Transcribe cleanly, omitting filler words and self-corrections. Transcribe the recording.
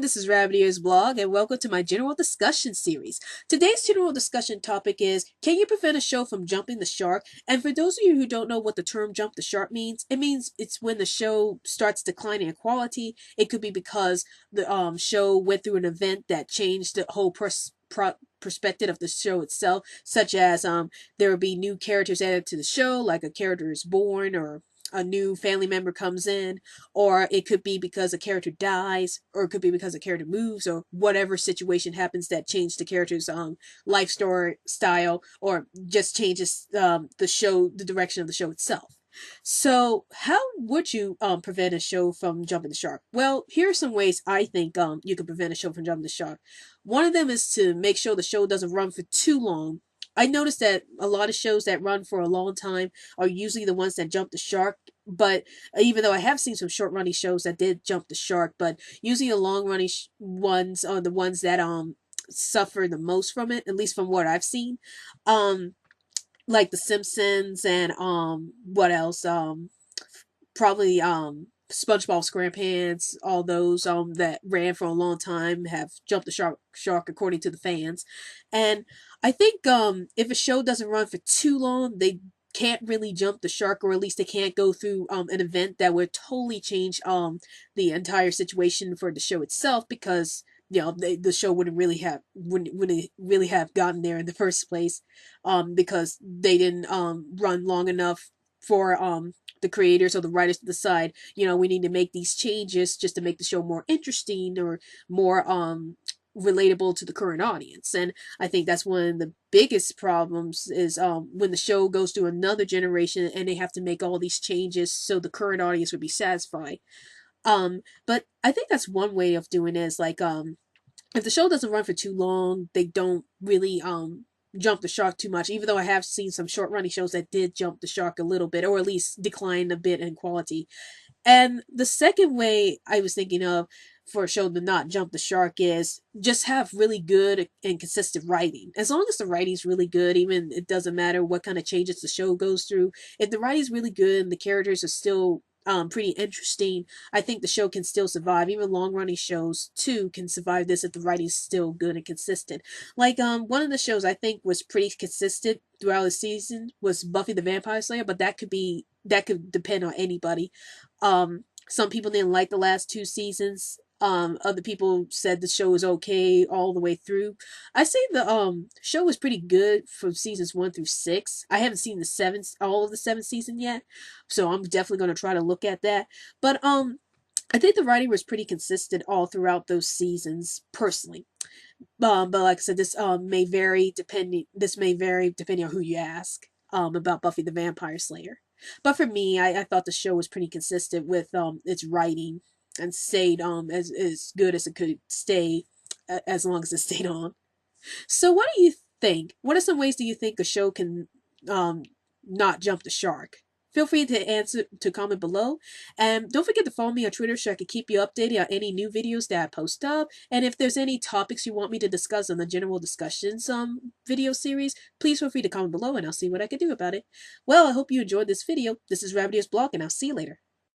this is Rabbit Ears Blog, and welcome to my general discussion series. Today's general discussion topic is, can you prevent a show from jumping the shark? And for those of you who don't know what the term jump the shark means, it means it's when the show starts declining in quality. It could be because the show went through an event that changed the whole perspective of the show itself, such as there will be new characters added to the show, like a character is born or a new family member comes in, or it could be because a character dies, or it could be because a character moves, or whatever situation happens that changes the character's life story style, or just changes the direction of the show itself. So, how would you prevent a show from jumping the shark? Well, here are some ways I think you can prevent a show from jumping the shark. One of them is to make sure the show doesn't run for too long. I noticed that a lot of shows that run for a long time are usually the ones that jump the shark. But even though I have seen some short running shows that did jump the shark, but usually the long running ones are the ones that suffer the most from it, at least from what I've seen. Um, like The Simpsons and what else? Probably SpongeBob SquarePants, all those that ran for a long time have jumped the shark according to the fans. And I think if a show doesn't run for too long, they can't really jump the shark, or at least they can't go through an event that would totally change the entire situation for the show itself, because the show wouldn't really have gotten there in the first place, because they didn't run long enough for the creators or the writers to decide, we need to make these changes just to make the show more interesting or more relatable to the current audience. And I think that's one of the biggest problems is when the show goes to another generation and they have to make all these changes so the current audience would be satisfied. But I think that's one way of doing it, is like if the show doesn't run for too long, they don't really jump the shark too much, even though I have seen some short running shows that did jump the shark a little bit, or at least decline a bit in quality. And the second way I was thinking of for a show to not jump the shark is just have really good and consistent writing. As long as the writing's really good, even it doesn't matter what kind of changes the show goes through. If the writing's really good and the characters are still pretty interesting, I think the show can still survive. Even long running shows too can survive this if the writing's still good and consistent. Like one of the shows I think was pretty consistent throughout the season was Buffy the Vampire Slayer, but that could depend on anybody. Some people didn't like the last two seasons. Other people said the show was okay all the way through. I say the show was pretty good from seasons 1 through 6. I haven't seen all of the seventh season yet, so I'm definitely gonna try to look at that. But I think the writing was pretty consistent all throughout those seasons, personally. But like I said, this may vary depending on who you ask. About Buffy the Vampire Slayer. But for me, I thought the show was pretty consistent with its writing, and stayed as good as it could stay, as long as it stayed on. So what do you think? What are some ways do you think a show can um not jump the shark? Feel free to comment below, and don't forget to follow me on Twitter so I can keep you updated on any new videos that I post up. And if there's any topics you want me to discuss on the general discussions video series, please feel free to comment below and I'll see what I can do about it. Well, I hope you enjoyed this video. This is Rabbit Ears Blog, and I'll see you later.